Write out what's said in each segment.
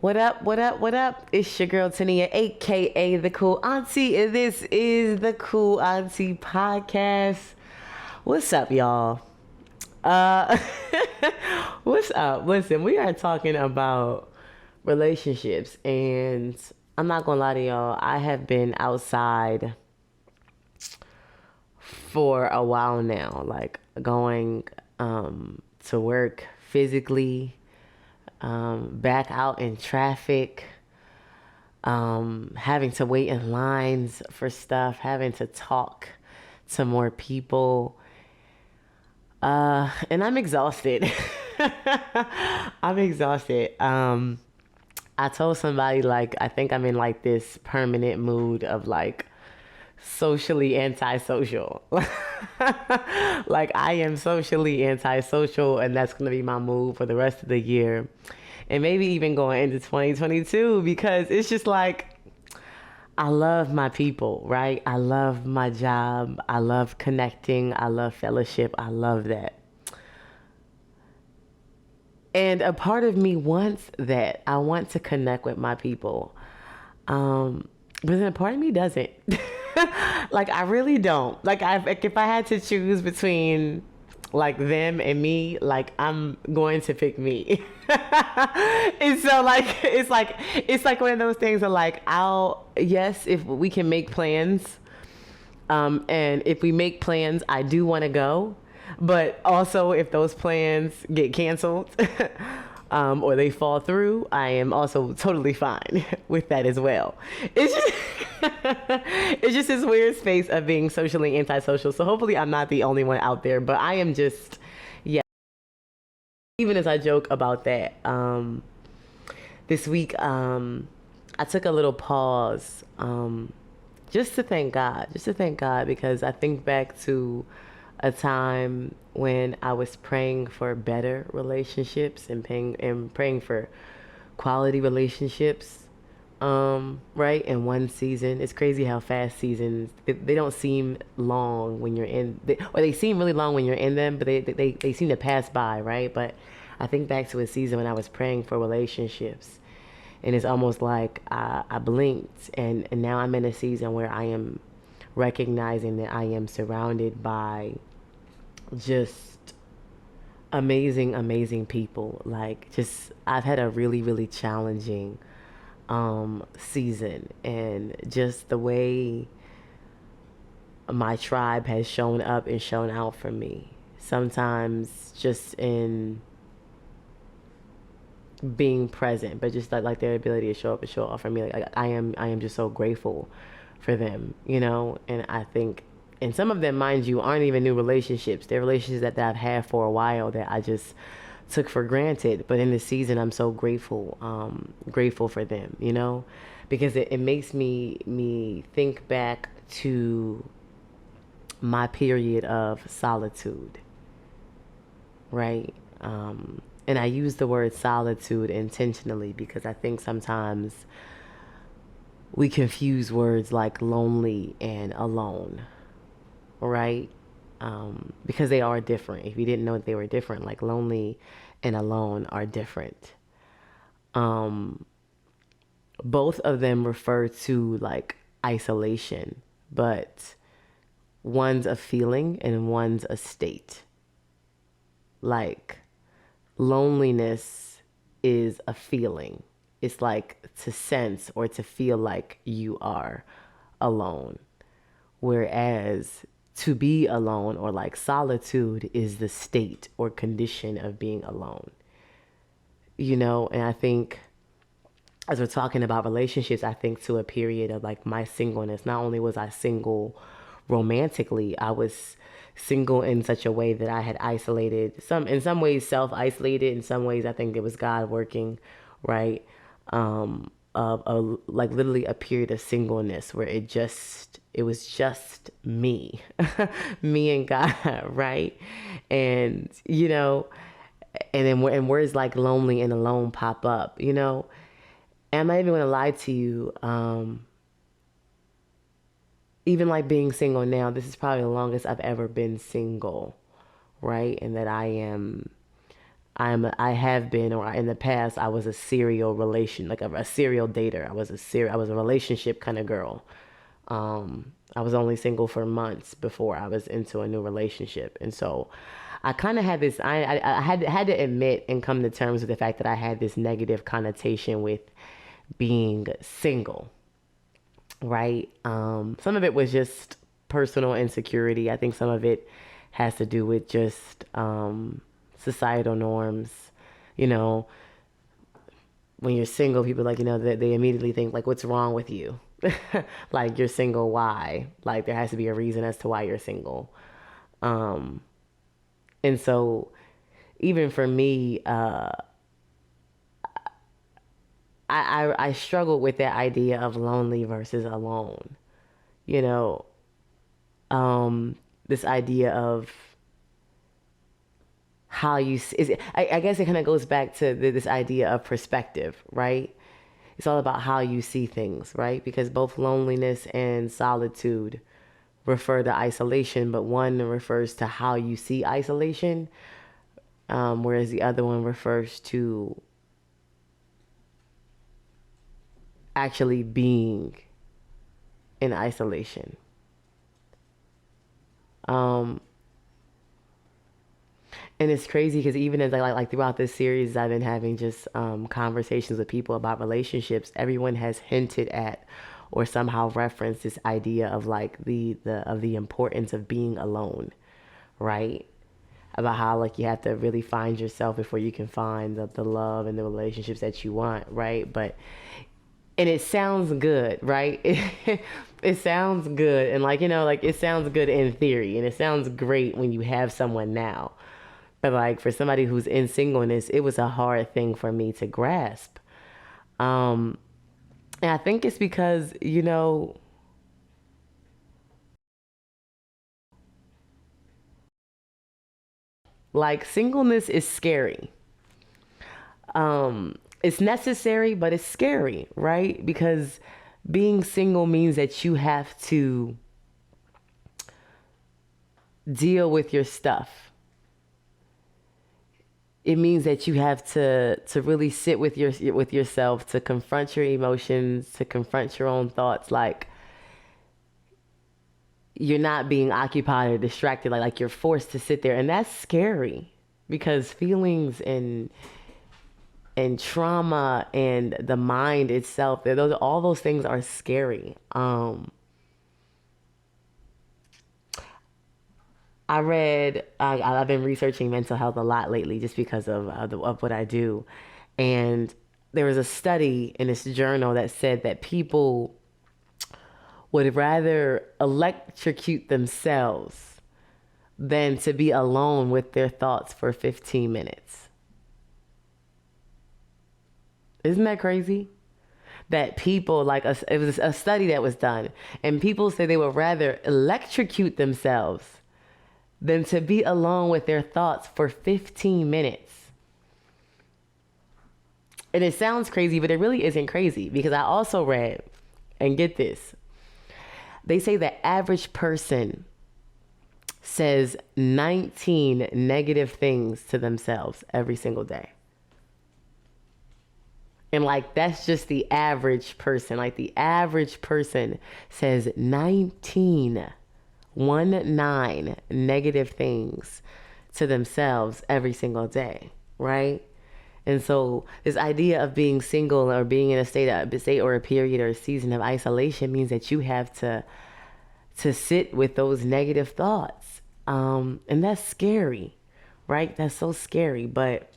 What up? What up? What up? It's your girl Tania, aka the Cool Auntie, and this is the Cool Auntie podcast. What's up, y'all? Uh, what's up? Listen, we are talking about relationships, and I'm not gonna lie to y'all. I have been outside for a while now, like going to work physically, back out in traffic, having to wait in lines for stuff, having to talk to more people. And I'm exhausted. I'm exhausted. I told somebody, like, I think I'm in like this permanent mood of like socially antisocial. Like, I am socially antisocial, and that's going to be my mood for the rest of the year. And maybe even going into 2022, because it's just like, I love my people, right? I love my job. I love connecting. I love fellowship. I love that. And a part of me wants that. I want to connect with my people. But then a part of me doesn't. Like, I really don't. Like, if I had to choose between like them and me, like, I'm going to pick me. And so, like, it's like one of those things that, like, yes, if we can make plans, and if we make plans, I do want to go. But also, if those plans get canceled, or they fall through, I am also totally fine with that as well. It's just, it's just this weird space of being socially antisocial. So hopefully I'm not the only one out there, but I am just, yeah. Even as I joke about that, this week, I took a little pause, just to thank God, because I think back to a time when I was praying for better relationships and praying for quality relationships. Right? In one season, it's crazy how fast seasons, they don't seem long when you're or they seem really long when you're in them, but they seem to pass by, right? But I think back to a season when I was praying for relationships, and it's almost like I blinked, and now I'm in a season where I am recognizing that I am surrounded by just amazing, amazing people. Like, just, I've had a really, really challenging season, and just the way my tribe has shown up and shown out for me. Sometimes just in being present, but just like their ability to show up and show off for me. Like, I am just so grateful for them, and I think, and some of them, mind you, aren't even new relationships. They're relationships that I've had for a while that I just took for granted. But in this season, I'm so grateful, grateful for them, because it makes me think back to my period of solitude, right? And I use the word solitude intentionally because I think sometimes we confuse words like lonely and alone, right? Because they are different. If you didn't know that they were different, like lonely and alone are different. Both of them refer to like isolation, but one's a feeling and one's a state. Like, loneliness is a feeling. It's like to sense or to feel like you are alone. Whereas to be alone, or like solitude, is the state or condition of being alone. And I think as we're talking about relationships, I think to a period of like my singleness. Not only was I single romantically, I was single in such a way that I had isolated, in some ways self-isolated, in some ways I think it was God working, right? Like literally a period of singleness where it was just me, me and God, right? And and then words like lonely and alone pop up, and I'm not even gonna lie to you. Even like being single now, this is probably the longest I've ever been single, right? And that I am I have been, or in the past I was a serial relation, like a serial dater. I was a relationship kind of girl. I was only single for months before I was into a new relationship, and so I kind of had this. I had to admit and come to terms with the fact that I had this negative connotation with being single, right? Some of it was just personal insecurity. I think some of it has to do with just societal norms. You know, when you're single, people like, they immediately think like, what's wrong with you? Like, you're single, why? Like, there has to be a reason as to why you're single. Um, and so even for me, I struggled with that idea of lonely versus alone. You know, this idea of how you is it, I guess it kind of goes back to this idea of perspective, right? It's all about how you see things, right? Because both loneliness and solitude refer to isolation, but one refers to how you see isolation, whereas the other one refers to actually being in isolation. Um, and it's crazy because even as like throughout this series, I've been having just conversations with people about relationships. Everyone has hinted at or somehow referenced this idea of like the importance of being alone, right? About how like you have to really find yourself before you can find the love and the relationships that you want, right? But and it sounds good, right? It sounds good, and like like it sounds good in theory, and it sounds great when you have someone now. But like for somebody who's in singleness, it was a hard thing for me to grasp. Um, and I think it's because like singleness is scary. It's necessary, but it's scary, right? Because being single means that you have to deal with your stuff. It means that you have to really sit with yourself, to confront your emotions, to confront your own thoughts. Like you're not being occupied or distracted. Like you're forced to sit there, and that's scary because feelings and trauma and the mind itself, those all those things are scary. I've been researching mental health a lot lately just because of what I do, and there was a study in this journal that said that people would rather electrocute themselves than to be alone with their thoughts for 15 minutes. Isn't that crazy? That people it was a study that was done, and people say they would rather electrocute themselves than to be alone with their thoughts for 15 minutes. And it sounds crazy, but it really isn't crazy because I also read, and get this, they say the average person says 19 negative things to themselves every single day. And like that's just the average person. Like the average person says 19 negative things to themselves every single day, right? And so this idea of being single or being in a state or a period or a season of isolation means that you have to sit with those negative thoughts. And that's scary, right? That's so scary. But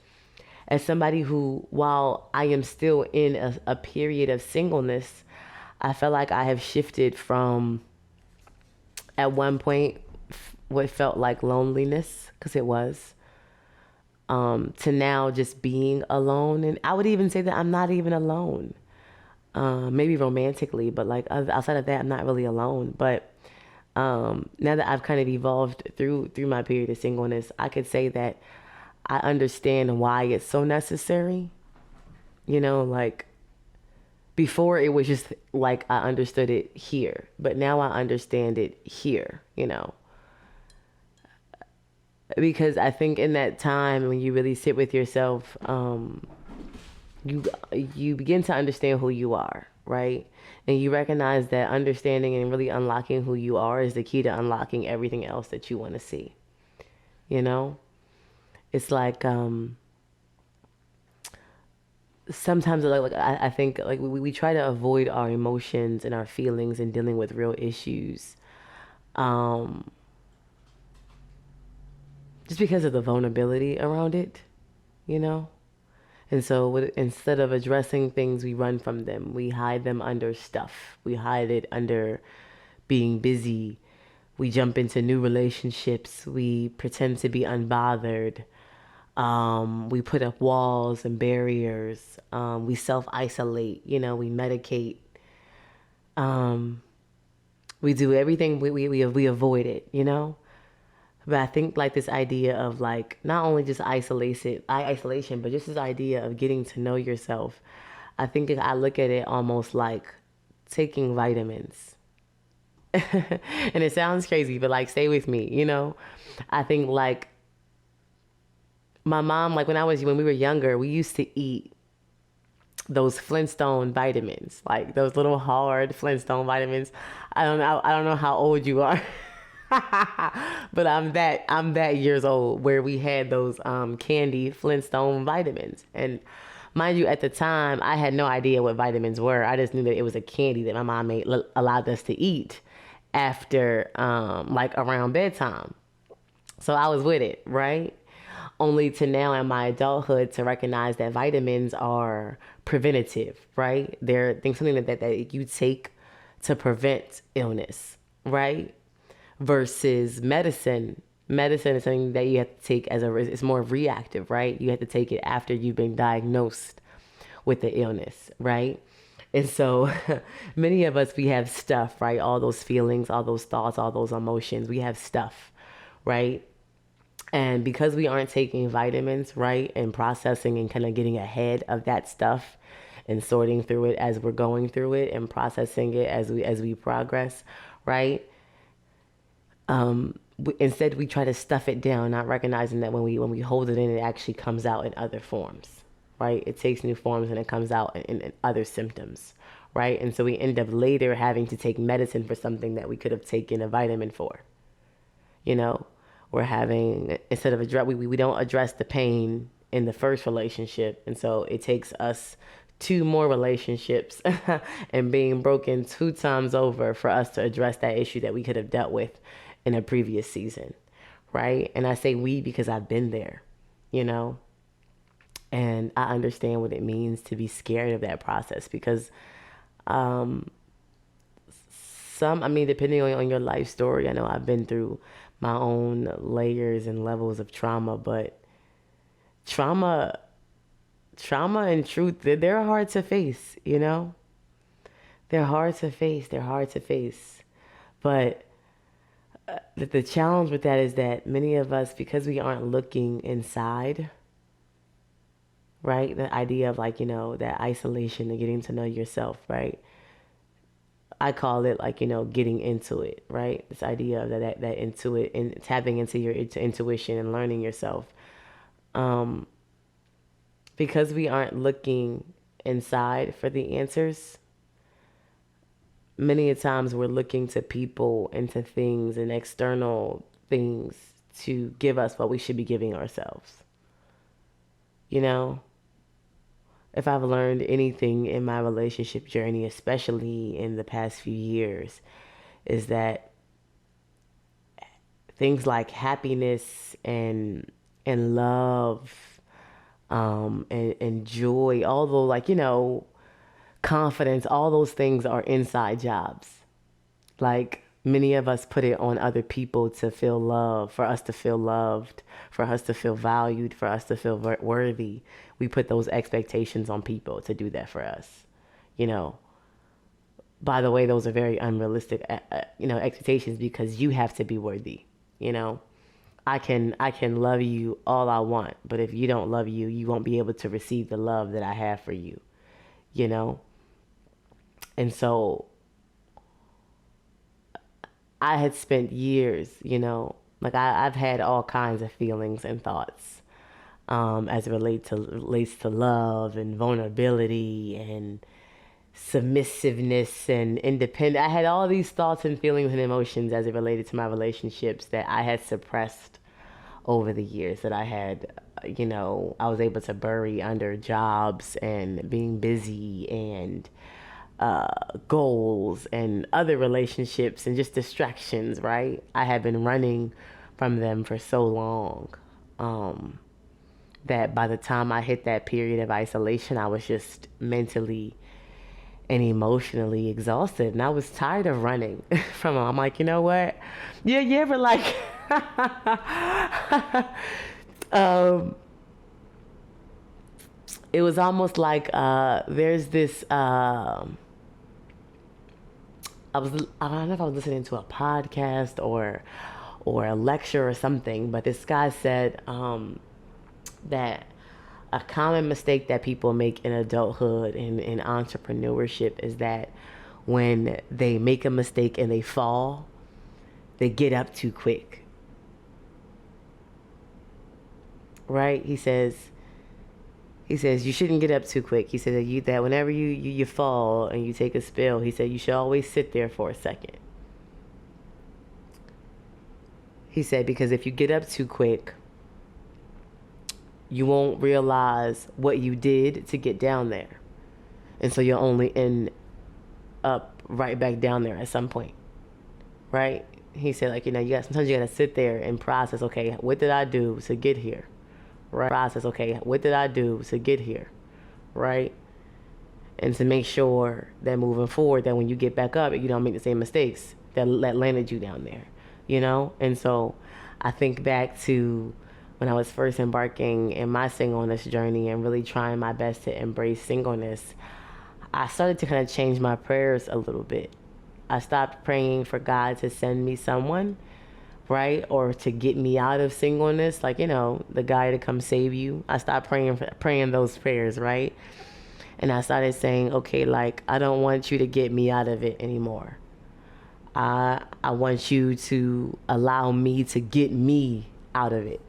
as somebody who, while I am still in a period of singleness, I feel like I have shifted from at one point what felt like loneliness, because it was, to now just being alone. And I would even say that I'm not even alone, maybe romantically, but like outside of that, I'm not really alone. But now that I've kind of evolved through my period of singleness, I could say that I understand why it's so necessary. Like before it was just like I understood it here, but now I understand it here. because I think in that time when you really sit with yourself, you you begin to understand who you are, right? And you recognize that understanding and really unlocking who you are is the key to unlocking everything else that you want to see. You know, it's like sometimes I think like we try to avoid our emotions and our feelings and dealing with real issues, um, just because of the vulnerability around it. You know. And so instead of addressing things, we run from them. We hide them under stuff. We hide it under being busy. We jump into new relationships. We pretend to be unbothered. We put up walls and barriers. We self-isolate. We medicate. Um, we do everything. We avoid it. But I think like this idea of like not only just isolation, but just this idea of getting to know yourself. I think I look at it almost like taking vitamins. And it sounds crazy, but like stay with me. I think like my mom, like when we were younger, we used to eat those Flintstone vitamins, like those little hard Flintstone vitamins. I don't know how old you are. But I'm that years old where we had those candy Flintstone vitamins. And mind you, at the time I had no idea what vitamins were. I just knew that it was a candy that my mom allowed us to eat after like around bedtime. So I was with it, right? Only to now in my adulthood to recognize that vitamins are preventative, right? They're things something that you take to prevent illness, right? Versus medicine. Medicine is something that you have to take it's more reactive, right? You have to take it after you've been diagnosed with the illness, right? And so many of us, we have stuff, right? All those feelings, all those thoughts, all those emotions, we have stuff, right? And because we aren't taking vitamins, right, and processing and kind of getting ahead of that stuff and sorting through it as we're going through it and processing it as we progress, right? Instead we try to stuff it down, not recognizing that when we hold it in, it actually comes out in other forms, right? It takes new forms and it comes out in other symptoms, right? And so we end up later having to take medicine for something that we could have taken a vitamin for. you know we're having, instead of address, we don't address the pain in the first relationship, and so it takes us two more relationships and being broken two times over for us to address that issue that we could have dealt with in a previous season, right? And I say we because I've been there, you know and I understand what it means to be scared of that process, because um I mean, depending on your life story, I know I've been through my own layers and levels of trauma, but trauma, trauma and truth, they're hard to face. They're hard to face. They're hard to face. But the challenge with that is that many of us, because we aren't looking inside, right? The idea of like, that isolation and getting to know yourself, right? I call it like, getting into it, right? This idea of that intuit and tapping into your intuition and learning yourself. Um, because we aren't looking inside for the answers, many a times we're looking to people and to things and external things to give us what we should be giving ourselves. You know, if I've learned anything in my relationship journey, especially in the past few years, is that things like happiness and love, and joy, although like, confidence, all those things are inside jobs. Like many of us put it on other people to feel love, for us to feel loved, for us to feel valued, for us to feel worthy. We put those expectations on people to do that for us. You know, by the way, those are very unrealistic, expectations, because you have to be worthy. You know, I can love you all I want, but if you don't love you, you won't be able to receive the love that I have for you. You know, and so I had spent years, Like I've had all kinds of feelings and thoughts as it relates to love and vulnerability and submissiveness and independent. I had all these thoughts and feelings and emotions as it related to my relationships that I had suppressed over the years, that I had, I was able to bury under jobs and being busy and goals and other relationships and just distractions, right? I had been running from them for so long um, that by the time I hit that period of isolation, I was just mentally and emotionally exhausted, and I was tired of running from them. I'm like, you know what? Yeah, you ever like, um, it was almost like there's this. I don't know if I was listening to a podcast or a lecture or something, but this guy said that a common mistake that people make in adulthood and in entrepreneurship is that when they make a mistake and they fall, they get up too quick. Right? He says you shouldn't get up too quick. He said that whenever you fall and you take a spill, he said you should always sit there for a second. He said because if you get up too quick, you won't realize what you did to get down there. And so you'll only end up right back down there at some point. Right? He said, like, sometimes you gotta sit there and process, okay, what did I do to get here? Right? Process, okay, what did I do to get here? Right? And to make sure that moving forward, that when you get back up, you don't make the same mistakes that landed you down there, And so I think back to when I was first embarking in my singleness journey and really trying my best to embrace singleness. I started to kind of change my prayers a little bit. I stopped praying for God to send me someone, right? Or to get me out of singleness, like, the guy to come save you. I stopped praying those prayers, right? And I started saying, okay, like, I don't want you to get me out of it anymore. I want you to allow me to get me out of it.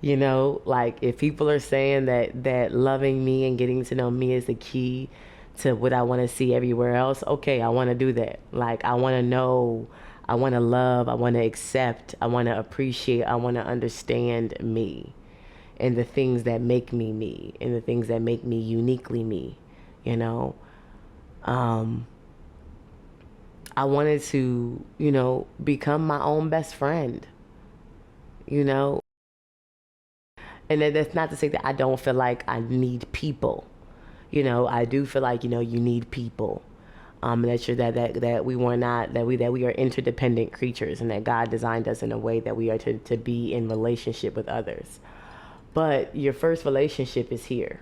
Like if people are saying that loving me and getting to know me is the key to what I want to see everywhere else, okay, I want to do that. Like I want to know, I want to love, I want to accept, I want to appreciate, I want to understand me and the things that make me me and the things that make me uniquely me, you know. Um, I wanted to, become my own best friend, you know. And that's not to say that I don't feel like I need people. I do feel like, you need people. And that we were not that we are interdependent creatures, and that God designed us in a way that we are to be in relationship with others. But your first relationship is here,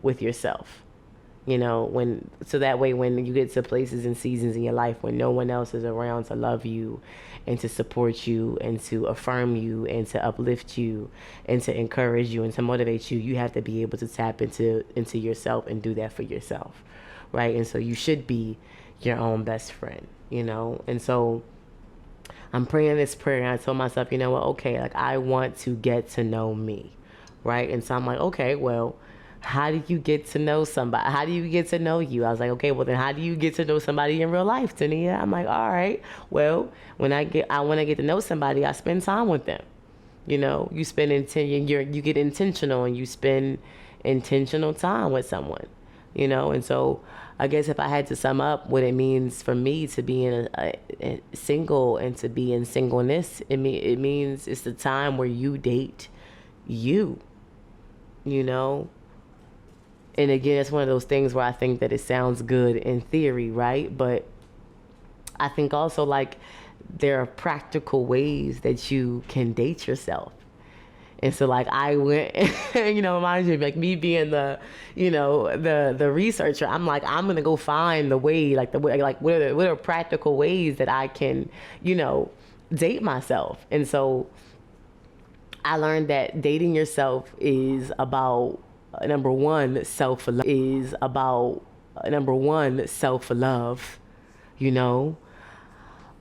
with yourself. When so that way when you get to places and seasons in your life when no one else is around to love you and to support you and to affirm you and to uplift you and to encourage you and to motivate you, you have to be able to tap into yourself and do that for yourself, right? And so you should be your own best friend, and so I'm praying this prayer and I told myself, you know what, okay, like I want to get to know me, right? And so I'm like, okay, well, how do you get to know somebody? How do you get to know you? I was like, okay, well then how do you get to know somebody in real life, Tania? I'm like, all right, well, I want to get to know somebody, I spend time with them. You spend you get intentional and you spend intentional time with someone, and so I guess if I had to sum up what it means for me to be in a single and to be in singleness, it means it's the time where you date you, you know and again, it's one of those things where I think that it sounds good in theory, right? But I think also like there are practical ways that you can date yourself. And so like I went, mind you, like me being the researcher, I'm like, I'm going to go find the way, like what are practical ways that I can, date myself. And so I learned that dating yourself is about number one, self love,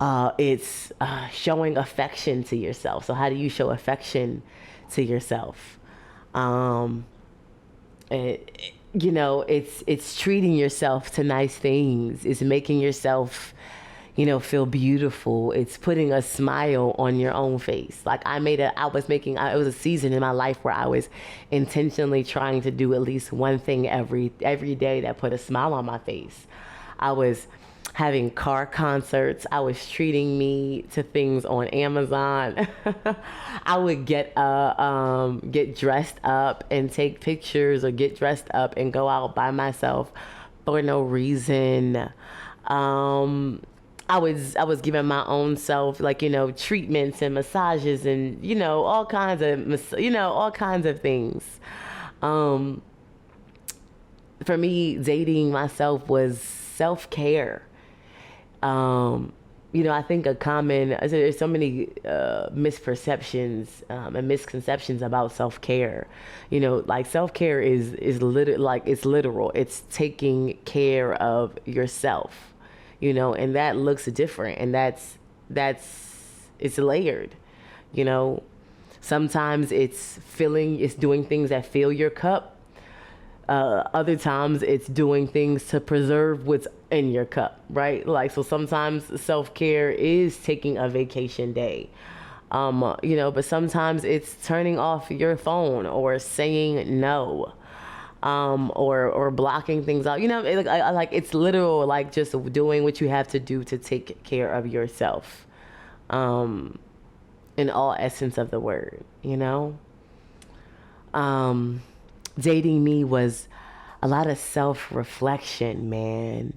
It's showing affection to yourself. So how do you show affection to yourself? Um, it's treating yourself to nice things. It's making yourself, feel beautiful. It's putting a smile on your own face. Like it was a season in my life where I was intentionally trying to do at least one thing every day that put a smile on my face. I was having car concerts. I was treating me to things on Amazon. I would get dressed up and take pictures, or get dressed up and go out by myself for no reason. I was giving my own self, like, treatments and massages and, all kinds of things. Um, for me, dating myself was self-care. um I think there's so many misperceptions and misconceptions about self-care. Like, self-care is literal. It's taking care of yourself. And that looks different, and it's layered. you know Sometimes it's doing things that fill your cup. Other times it's doing things to preserve what's in your cup, right? Like, so sometimes self-care is taking a vacation day. But sometimes it's turning off your phone, or saying no, or blocking things out. Like, it's literal, like, just doing what you have to do to take care of yourself, um, in all essence of the word. Um, Dating me was a lot of self-reflection, man.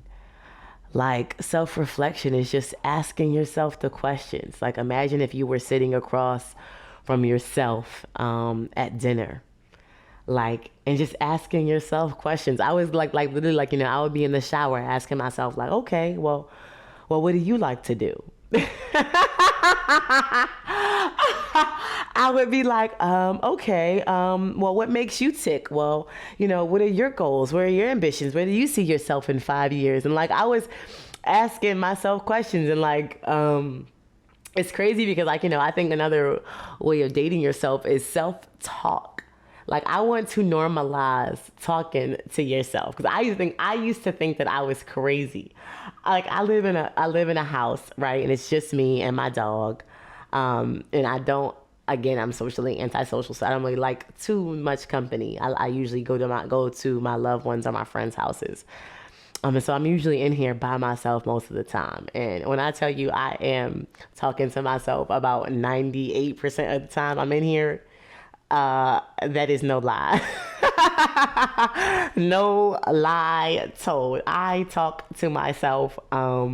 Like, self-reflection is just asking yourself the questions. Like, imagine if you were sitting across from yourself at dinner, like, and just asking yourself questions. I was like literally, like, I would be in the shower asking myself, like, okay, well, what do you like to do? I would be like, okay, well, what makes you tick? Well, what are your goals? What are your ambitions? Where do you see yourself in 5 years? And, like, I was asking myself questions, and, like, it's crazy because, like, I think another way of dating yourself is self-talk. Like, I want to normalize talking to yourself, because I used to think that I was crazy. Like, I live in a house, right, and it's just me and my dog, and again, I'm socially antisocial, so I don't really like too much company. I usually go to my loved ones or my friends' houses. And so I'm usually in here by myself most of the time. And when I tell you I am talking to myself about 98% of the time I'm in here, that is no lie. No lie told. I talk to myself out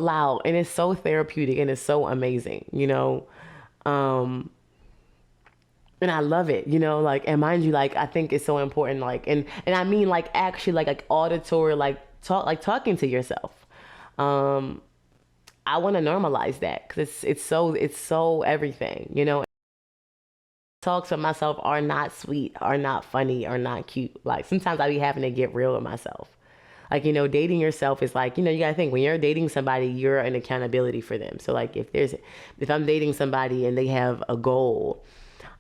loud, and it's so therapeutic, and it's so amazing. Um, and I love it. Like, and mind you, like, I think it's so important, like, and I mean, like, actually, like auditory, like talking to yourself. Um, I want to normalize that, because it's so everything. Talks with myself are not sweet, are not funny, are not cute. Like, sometimes I be having to get real with myself. Like, dating yourself is like, you gotta think, when you're dating somebody, you're an accountability for them. So, like, if I'm dating somebody and they have a goal,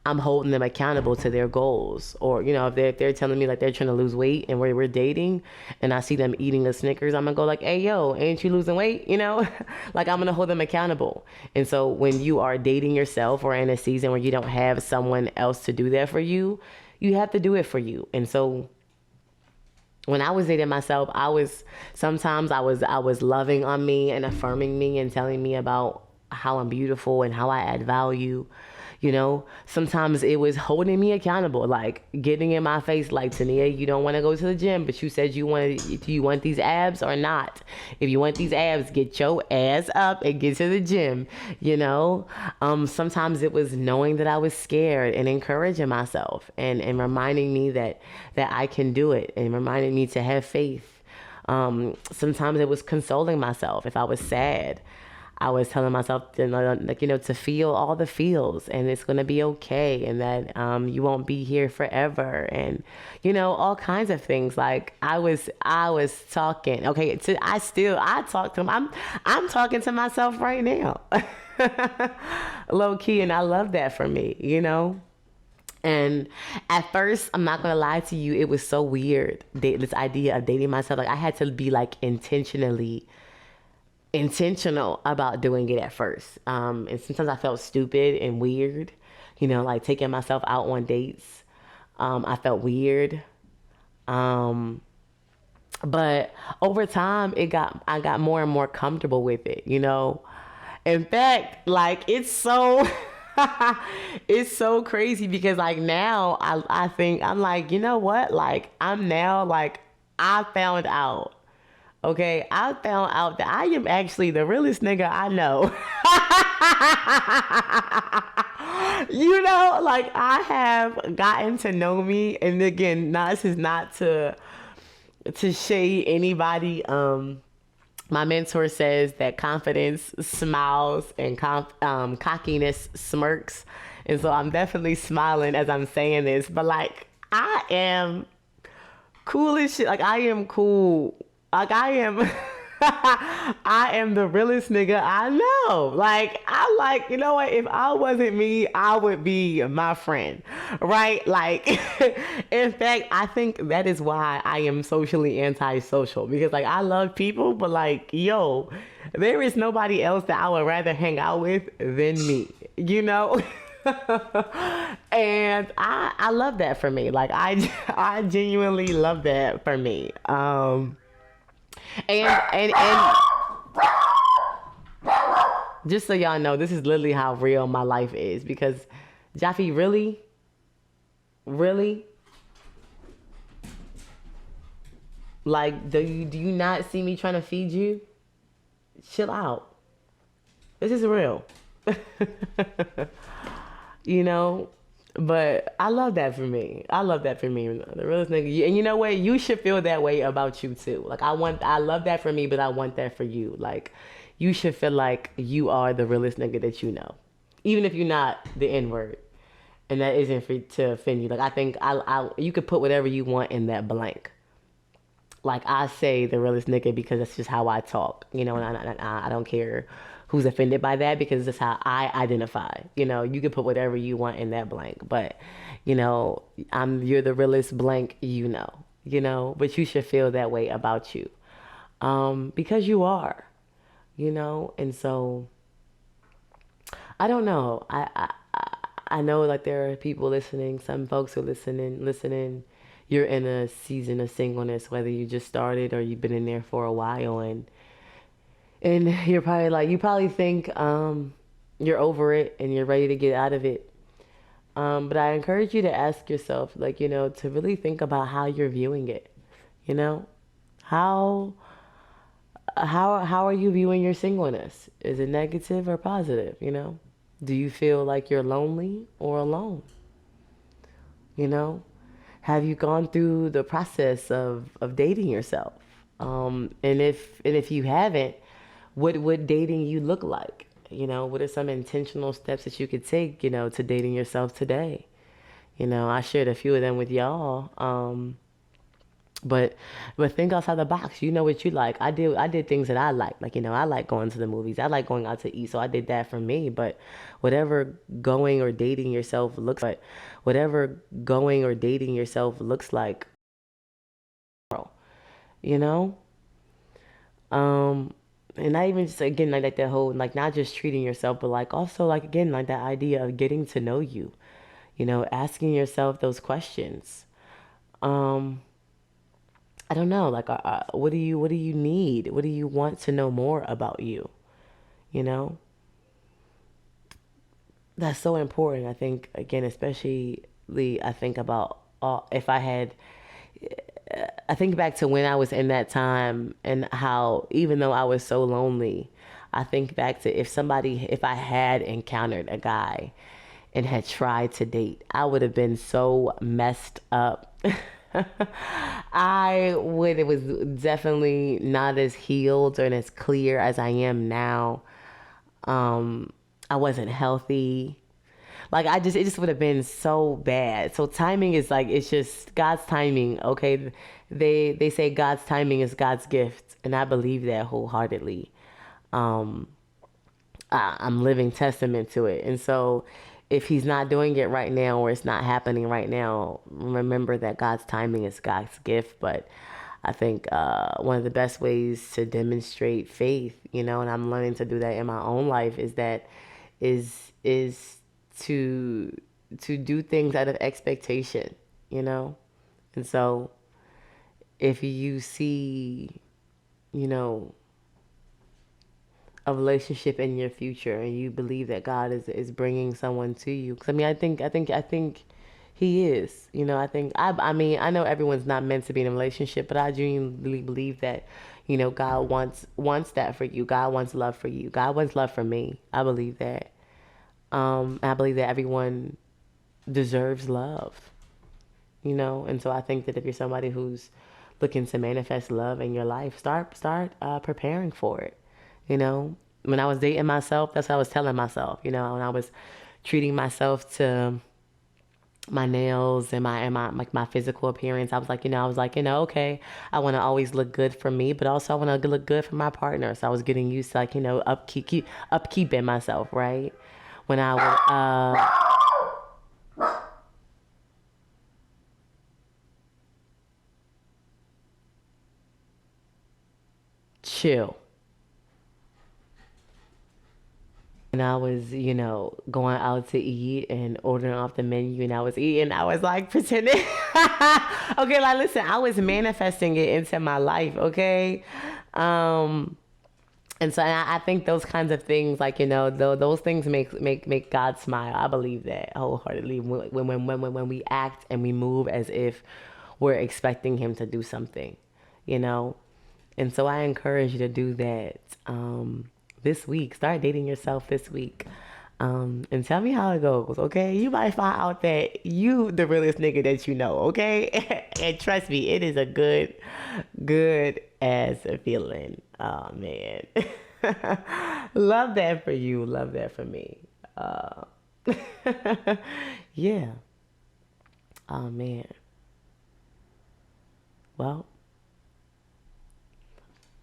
I'm holding them accountable to their goals. Or, if they're telling me, like, they're trying to lose weight, and we're dating, and I see them eating a Snickers, I'm gonna go, like, hey, yo, ain't you losing weight? Like, I'm gonna hold them accountable. And so when you are dating yourself, or in a season where you don't have someone else to do that for you, you have to do it for you. And so when I was dating myself, I was loving on me and affirming me and telling me about how I'm beautiful and how I add value. Sometimes it was holding me accountable, like getting in my face, like, Tania, you don't want to go to the gym, but you said do you want these abs or not? If you want these abs, get your ass up and get to the gym. Sometimes it was knowing that I was scared and encouraging myself, and reminding me that I can do it, and reminding me to have faith. Sometimes it was consoling myself if I was sad. I was telling myself to, like, to feel all the feels, and it's gonna be okay, and that you won't be here forever, and all kinds of things. Like I was talking. Okay, I talk to them. I'm talking to myself right now, low key, and I love that for me. And at first, I'm not gonna lie to you, it was so weird. This idea of dating myself, like I had to be like intentional about doing it at first. And sometimes I felt stupid and weird, like taking myself out on dates. I felt weird. Um, but over time, I got more and more comfortable with it. In fact, like it's so it's so crazy because like now I think I'm like, you know what? Like I'm now like I found out. Okay, I found out that I am actually the realest nigga I know. Like I have gotten to know me, and again, this is not to shade anybody. My mentor says that confidence smiles and cockiness smirks. And so I'm definitely smiling as I'm saying this. But like, I am cool as shit. Like, I am cool. Like, I am. I am the realest nigga I know. Like, I like, you know what? If I wasn't me, I would be my friend. Right? Like, in fact, I think that is why I am socially antisocial. Because, like, I love people, but, like, yo, there is nobody else that I would rather hang out with than me. And I love that for me. Like, I genuinely love that for me. And just so y'all know, this is literally how real my life is. Because Jaffe, really, really, like, do you not see me trying to feed you? Chill out. This is real. you know. But I love that for me. I love that for me. The realest nigga. And you know what? You should feel that way about you too. Like I love that for me, but I want that for you. Like you should feel like you are the realest nigga that you know, even if you're not the N word, and that isn't to offend you. Like I think you could put whatever you want in that blank. Like I say the realest nigga because that's just how I talk, and I don't care who's offended by that because that's how I identify. You can put whatever you want in that blank, but you're the realest blank, but you should feel that way about you, because you are, and so I don't know. I know like there are people listening, some folks who listening. You're in a season of singleness, whether you just started or you've been in there for a while, and you're probably like, you probably think you're over it and you're ready to get out of it. But I encourage you to ask yourself, like, to really think about how you're viewing it. How how are you viewing your singleness? Is it negative or positive? Do you feel like you're lonely or alone? You know, have you gone through the process of dating yourself? And if you haven't, what would dating you look like? What are some intentional steps that you could take, to dating yourself today? I shared a few of them with y'all. But think outside the box. You know what you like. I did things that I like. Like, I like going to the movies. I like going out to eat. So I did that for me. But whatever going or dating yourself looks like, you know? And not even just again like that whole like not just treating yourself, but like also like again like that idea of getting to know you, asking yourself those questions. Um, I don't know, like what do you need? What do you want to know more about you? You know, that's so important. I think again, especially I think about if I had I think back to when I was in that time and how even though I was so lonely, I think back to if I had encountered a guy and had tried to date, I would have been so messed up. It was definitely not as healed and as clear as I am now. Um, I wasn't healthy. Like it just would have been so bad. So timing is like it's just God's timing. Okay, they say God's timing is God's gift, and I believe that wholeheartedly. Um, I'm living testament to it. And so if he's not doing it right now or it's not happening right now, remember that God's timing is God's gift. But I think one of the best ways to demonstrate faith, and I'm learning to do that in my own life, is to do things out of expectation, you know? And so if you see, you know, a relationship in your future and you believe that God is bringing someone to you, because I mean I think he is, I mean I know everyone's not meant to be in a relationship, but I genuinely believe that God wants that for you. God wants love for you. God wants love for me. I believe that. I believe that everyone deserves love, and so I think that if you're somebody who's looking to manifest love in your life, start preparing for it. When I was dating myself, that's what I was telling myself. When I was treating myself to my nails and my like my physical appearance, okay, I want to always look good for me, but also I want to look good for my partner. So I was getting used to upkeeping myself, right? When I would chill. When I was, going out to eat and ordering off the menu and I was eating, I was like pretending. Okay, like listen, I was manifesting it into my life, okay? Um, and I think those kinds of things, like, those things make God smile. I believe that wholeheartedly when we act and we move as if we're expecting him to do something, you know? And so I encourage you to do that this week. Start dating yourself this week. And tell me how it goes, okay? You might find out that you the realest nigga that you know, okay? And trust me, it is a good ass feeling. Oh man. Love that for you. Love that for me. Yeah. Oh man. Well,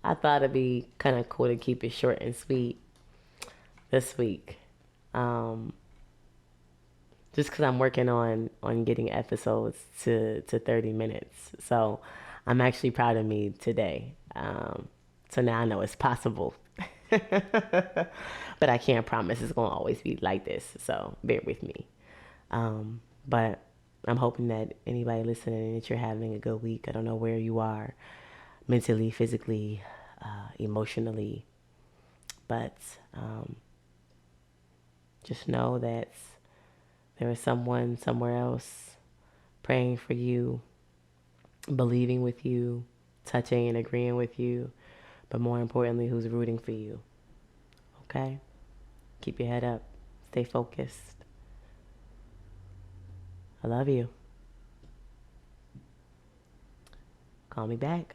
I thought it'd be kind of cool to keep it short and sweet this week. Um, just because I'm working on getting episodes to 30 minutes. So I'm actually proud of me today. So now I know it's possible. But I can't promise it's going to always be like this. So bear with me. But I'm hoping that anybody listening, that you're having a good week. I don't know where you are mentally, physically, emotionally. But just know that there is someone somewhere else praying for you, believing with you, touching and agreeing with you, but more importantly, who's rooting for you. Okay? Keep your head up. Stay focused. I love you. Call me back.